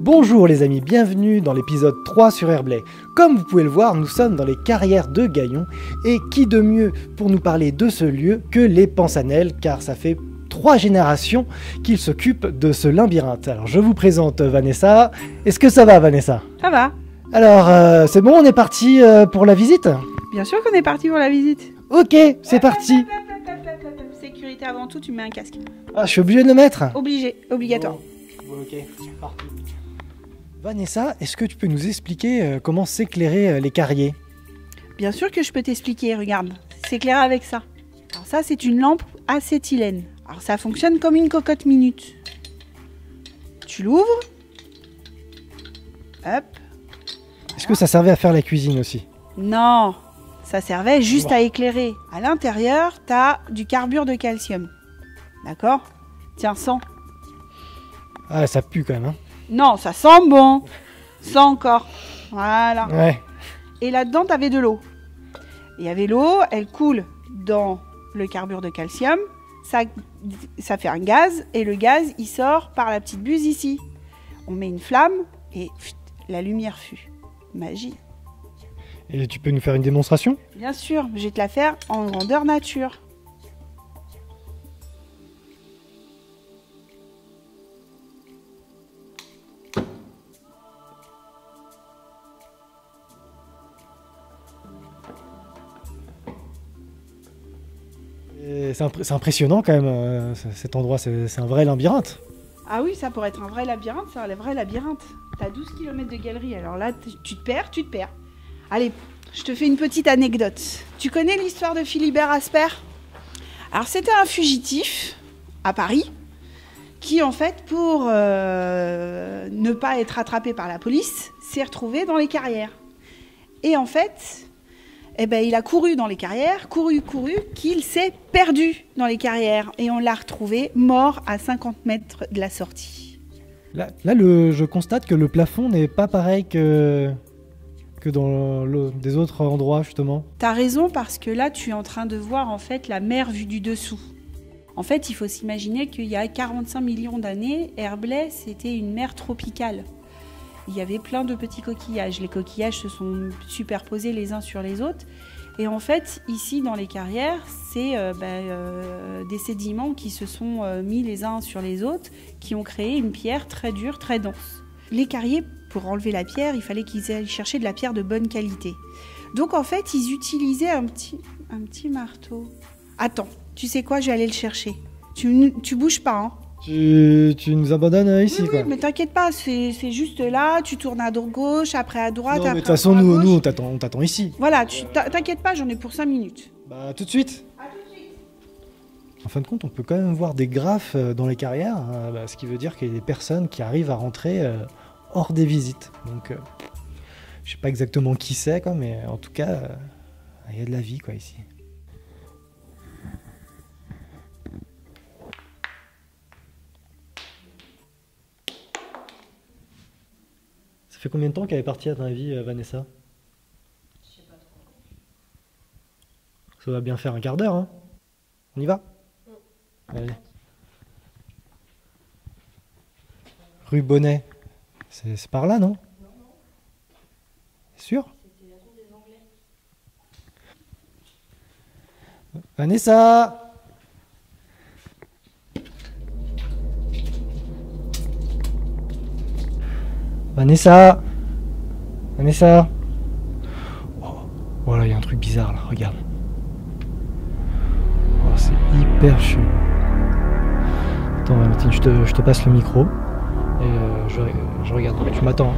Bonjour les amis, bienvenue dans l'épisode 3 sur Airblay. Comme vous pouvez le voir, nous sommes dans les carrières de Gaillon, et qui de mieux pour nous parler de ce lieu que les Pansanel, car ça fait 3 générations qu'ils s'occupent de ce labyrinthe. Alors je vous présente Vanessa. Est-ce que ça va Vanessa? Ça va. Alors c'est bon, on est parti pour la visite? Bien sûr qu'on est parti pour la visite. Ok, c'est parti. Sécurité avant tout, tu mets un casque. Ah, je suis obligé de le mettre? Obligé, obligatoire. Bon, ok, c'est parti. Vanessa, est-ce que tu peux nous expliquer comment s'éclairer les carriers? Bien sûr que je peux t'expliquer, regarde. S'éclairer avec ça. Alors ça, c'est une lampe acétylène. Alors ça fonctionne comme une cocotte minute. Tu l'ouvres. Hop. Est-ce que ça servait à faire la cuisine aussi? Non, ça servait juste à éclairer. À l'intérieur, tu as du carbure de calcium. D'accord? Tiens, sens. Ah, ça pue quand même, hein? Non, ça sent bon. Sens encore. Voilà. Ouais. Et là-dedans, tu avais de l'eau. Il y avait l'eau, elle coule dans le carbure de calcium. Ça fait un gaz, et le gaz, il sort par la petite buse ici. On met une flamme, et la lumière fut. Magie. Et tu peux nous faire une démonstration? Bien sûr, je vais te la faire en grandeur nature. C'est impressionnant quand même, cet endroit, c'est un vrai labyrinthe. Ah oui, ça pourrait être un vrai labyrinthe, c'est un vrai labyrinthe. T'as 12 km de galerie, alors là, tu te perds. Allez, je te fais une petite anecdote. Tu connais l'histoire de Philibert Asper? Alors, c'était un fugitif à Paris qui, en fait, pour ne pas être attrapé par la police, s'est retrouvé dans les carrières. Et en fait, il a couru dans les carrières, couru, qu'il s'est perdu dans les carrières. Et on l'a retrouvé mort à 50 mètres de la sortie. Là je constate que le plafond n'est pas pareil que dans des autres endroits, justement. T'as raison, parce que là, tu es en train de voir en fait la mer vue du dessous. En fait, il faut s'imaginer qu'il y a 45 millions d'années, Airblay, c'était une mer tropicale. Il y avait plein de petits coquillages. Les coquillages se sont superposés les uns sur les autres. Et en fait, ici, dans les carrières, c'est des sédiments qui se sont mis les uns sur les autres, qui ont créé une pierre très dure, très dense. Les carriers, pour enlever la pierre, il fallait qu'ils aillent chercher de la pierre de bonne qualité. Donc, en fait, ils utilisaient un petit marteau. Attends, tu sais quoi, je vais aller le chercher. Tu bouges pas, hein. Tu nous abandonnes ici, oui, quoi. Oui, mais t'inquiète pas, c'est juste là, tu tournes à gauche, après à droite, non, mais après de toute façon, nous on t'attend ici. Voilà, t'inquiète pas, j'en ai pour 5 minutes. Bah, tout de suite. À tout de suite. En fin de compte, on peut quand même voir des graphes dans les carrières, ce qui veut dire qu'il y a des personnes qui arrivent à rentrer hors des visites. Donc, je sais pas exactement qui c'est, quoi, mais en tout cas, il y a de la vie, quoi, ici. Ça fait combien de temps qu'elle est partie à ton avis, Vanessa? Je sais pas trop. Ça va bien faire un quart d'heure, hein? On y va? Allez. Rue Bonnet. C'est par là, non? Non. C'est sûr? C'était la tour des Anglais. Vanessa! Vanessa! Oh, voilà, il y a un truc bizarre là, regarde. Oh, c'est hyper chelou. Attends, Valentine, je te passe le micro. Et je regarde. Tu m'attends. Hein.